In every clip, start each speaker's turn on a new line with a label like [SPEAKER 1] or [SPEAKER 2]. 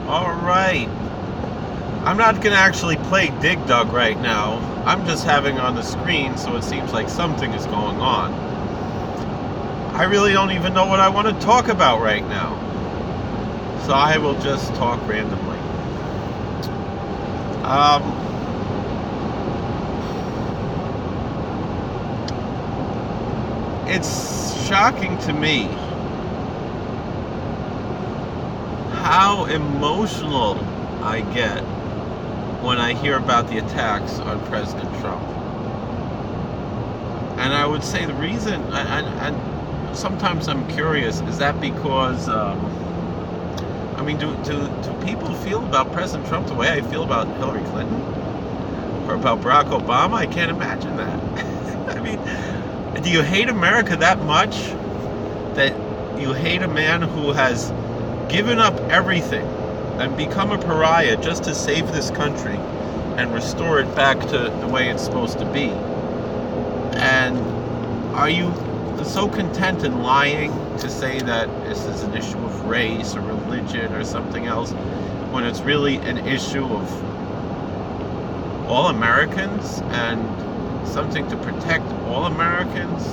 [SPEAKER 1] All right. I'm not going to actually play Dig Dug right now. I'm just having on the screen, so it seems like something is going on. I really don't even know what I want to talk about right now. So I will just talk randomly. It's shocking to me how emotional I get when I hear about the attacks on President Trump. And I would say the reason, and sometimes I'm curious, is that because, do people feel about President Trump the way I feel about Hillary Clinton? Or about Barack Obama? I can't imagine that. I mean, do you hate America that much that you hate a man who has given up everything and become a pariah just to save this country and restore it back to the way it's supposed to be? And are you so content in lying to say that this is an issue of race or religion or something else when it's really an issue of all Americans and something to protect all Americans?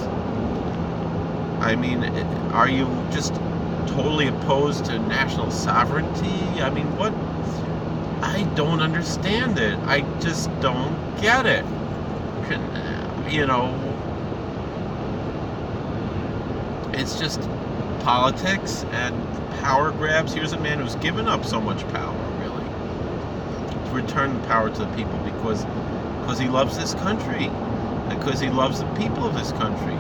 [SPEAKER 1] I mean, are you just totally opposed to national sovereignty? I mean, what? I don't understand it. I just don't get it. It's just politics and power grabs. Here's a man who's given up so much power, really, to return the power to the people because he loves this country and because he loves the people of this country.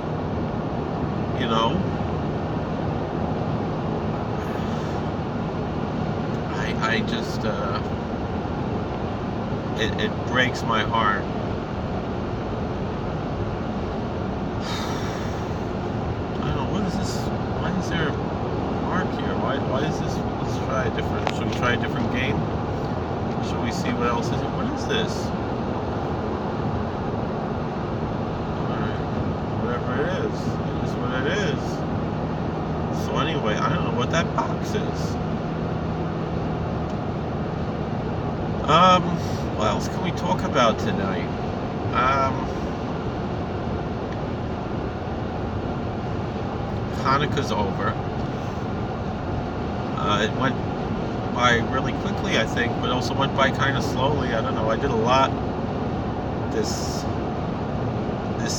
[SPEAKER 1] I just, it breaks my heart. I don't know, what is this? Why is there a mark here? Why is this? Let's try a different, should we try a different game? Should we see what else is it? What is this? Alright, whatever it is what it is. So anyway, I don't know what that box is. What else can we talk about tonight? Hanukkah's over. It went by really quickly, I think, but also went by kind of slowly. I don't know. I did a lot this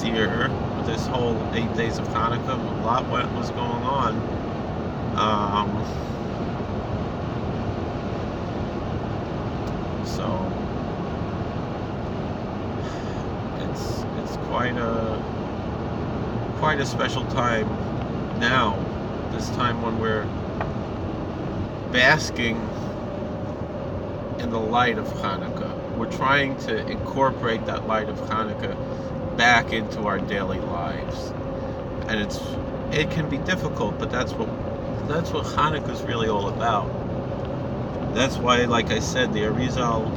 [SPEAKER 1] year, this whole 8 days of Hanukkah. A lot was going on. So it's quite a special time now. This time when we're basking in the light of Hanukkah. We're trying to incorporate that light of Hanukkah back into our daily lives, and it can be difficult, but that's what Hanukkah is really all about. That's why, like I said, the Arizal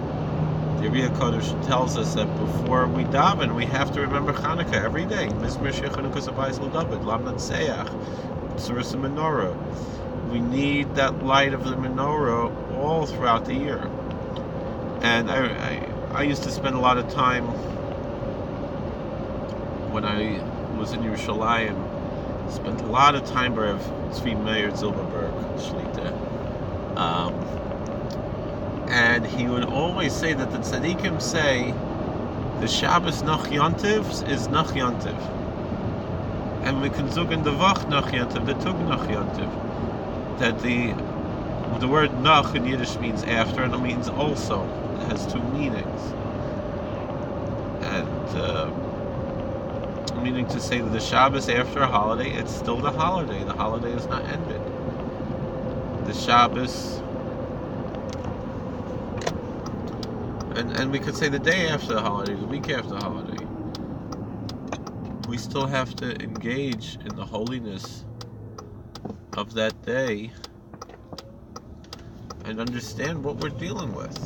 [SPEAKER 1] Kodesh tells us that before we daven, we have to remember Hanukkah every day. Mizmor Chanukah Zabayis L'David, Lam Natseach, Tzuras Menorah. We need that light of the menorah all throughout the year. And I used to spend a lot of time when I was in Yerushalayim. Spent a lot of time with Tzvi Meir Zilberberg Shlita. And he would always say that the tzaddikim say the Shabbos nach Yontiv is nach Yontiv, and we can zugen the vach nach Yontiv, the tug nach Yontiv. That the word nach in Yiddish means after, and it means also. It has two meanings, and meaning to say that the Shabbos after a holiday, it's still the holiday. The holiday is not ended. The Shabbos. And we could say the day after the holiday, the week after the holiday. We still have to engage in the holiness of that day and understand what we're dealing with.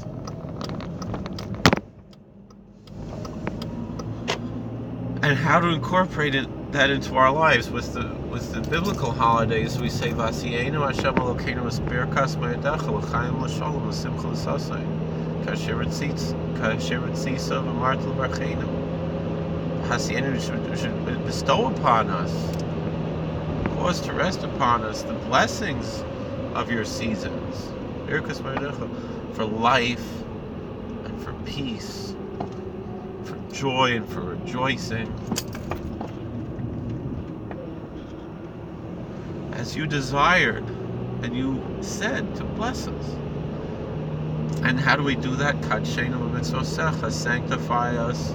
[SPEAKER 1] And how to incorporate it that into our lives with the biblical holidays. We say Vasienu Hashem Elokeinu Birkas Ma'adecha L'chaim L'Shalom L'Simcha L'Sasai Kasher Tzisa V'Marta L'Barcheinu. Hasienu should bestow upon us, cause to rest upon us the blessings of your seasons, Birkas Ma'adecha, for life and for peace, for joy and for rejoicing, as you desired and you said to bless us. And how do we do that? Kadshenu b'mitzvosecha, sanctify us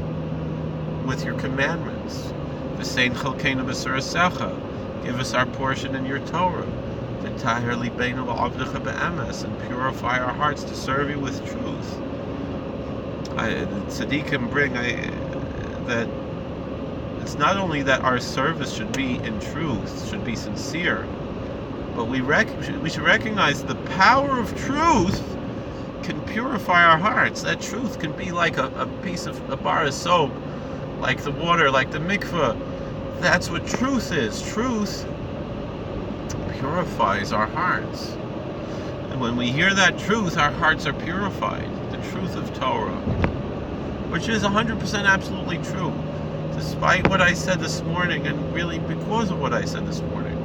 [SPEAKER 1] with your commandments. V'sein chalkeinu b'surasecha, give us our portion in your Torah. V'taher libeinu l'avdecha be'emes, and purify our hearts to serve you with truth. The tzaddikim bring that it's not only that our service should be in truth, should be sincere, but we should recognize the power of truth can purify our hearts. That truth can be like a piece of a bar of soap, like the water, like the mikveh. That's what truth is. Truth purifies our hearts. And when we hear that truth, our hearts are purified. The truth of Torah, which is 100% absolutely true, despite what I said this morning, and really because of what I said this morning.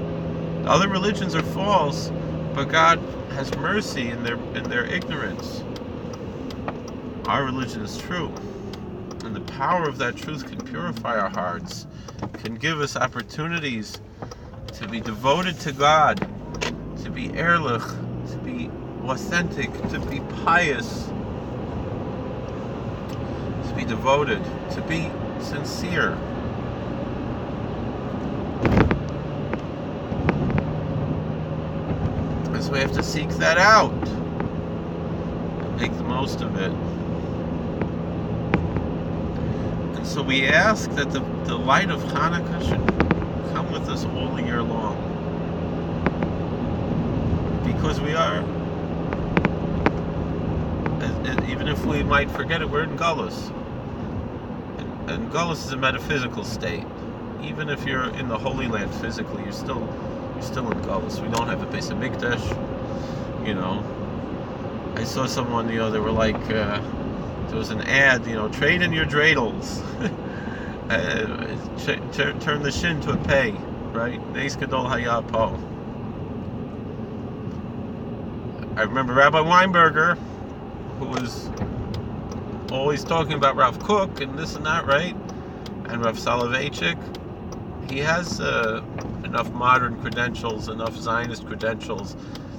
[SPEAKER 1] The other religions are false, but God has mercy in their ignorance. Our religion is true, and the power of that truth can purify our hearts, can give us opportunities to be devoted to God, to be ehrlich, to be authentic, to be pious, to be devoted, to be sincere. And so we have to seek that out and make the most of it. And so we ask that the light of Hanukkah should come with us all year long, because we are, even if we might forget it, we're in Galus. And Galus is a metaphysical state. Even if you're in the Holy Land physically, you're still in Galus. We don't have a Beis Hamikdash. I saw someone, they were like, there was an ad, trade in your dreidels. Turn the shin to a pei, right? Neis Gadol Haya Po. I remember Rabbi Weinberger, who was always talking about Rav Kook and this and that, right? And Rav Soloveitchik. He has enough modern credentials, enough Zionist credentials,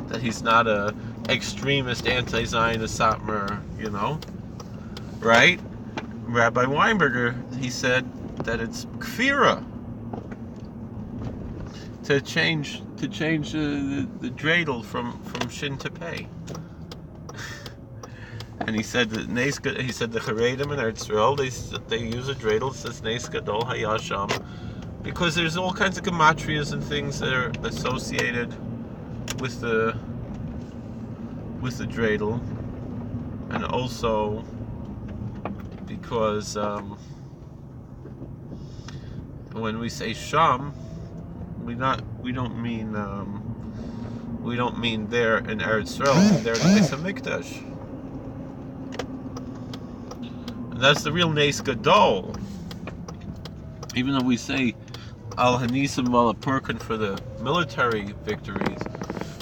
[SPEAKER 1] that he's not a extremist anti-Zionist Satmar, right? Rabbi Weinberger, he said that it's kfira to change the dreidel from shin to pei. And he said that the Charedim in Eretz Yisrael, they use a dreidel that says Neis Gadol Hayasham, because there's all kinds of gematrias and things that are associated with the dreidel, and also because when we say sham, we don't mean there in Eretz Yisrael, there in Beis Hamikdash. And that's the real Neis Gadol. Even though we say Al Hanisim Wal Purkin for the military victories,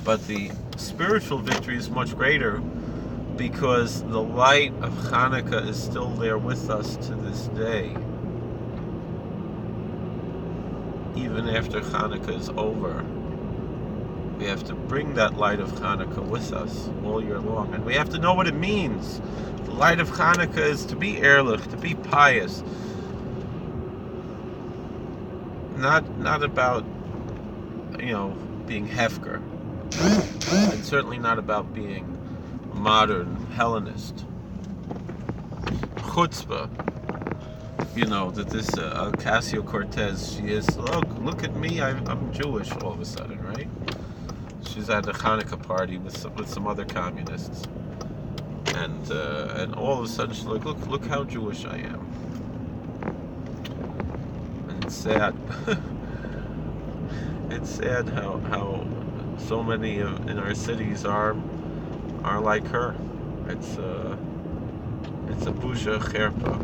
[SPEAKER 1] but the spiritual victory is much greater, because the light of Hanukkah is still there with us to this day. Even after Hanukkah is over, we have to bring that light of Hanukkah with us all year long, and we have to know what it means. The light of Hanukkah is to be ehrlich, to be pious. Not about, being hefker, and certainly not about being modern Hellenist. Chutzpah, that this Ocasio-Cortez, she is, look at me, I'm Jewish all of a sudden, right? She's at a Hanukkah party with some other communists, and all of a sudden she's like, look how Jewish I am. And it's sad. It's sad how so many in our cities are like her. It's a busha cherpa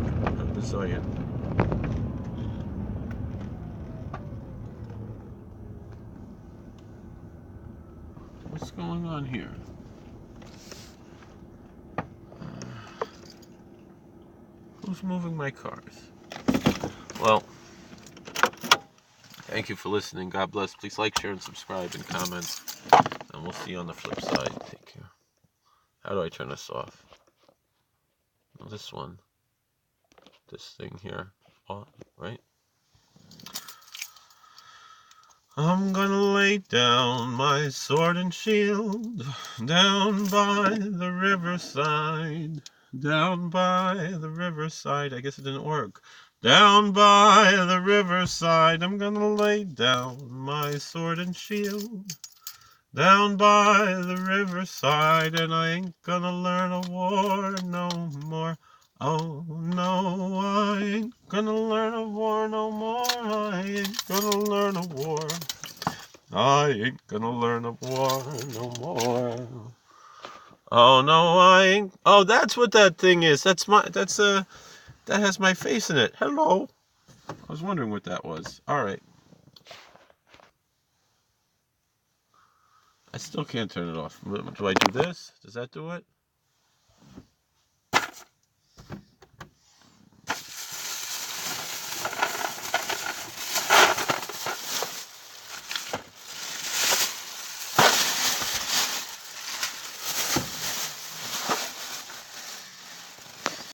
[SPEAKER 1] bezoyan. What's going on here? Who's moving my cars? Well, thank you for listening. God bless. Please like, share, and subscribe, and comment. And we'll see you on the flip side. Take care. How do I turn this off? Oh, this one. This thing here. On, right? I'm gonna lay down my sword and shield down by the riverside. Down by the riverside. I guess it didn't work. Down by the riverside, I'm gonna lay down my sword and shield. Down by the riverside, and I ain't gonna learn a war no more. Oh no, I ain't gonna learn a war no more. I ain't gonna learn a war. I ain't gonna learn a war no more. Oh no, I ain't. Oh, that's what that thing is. That has my face in it. Hello. I was wondering what that was. All right. I still can't turn it off. Do I do this? Does that do it?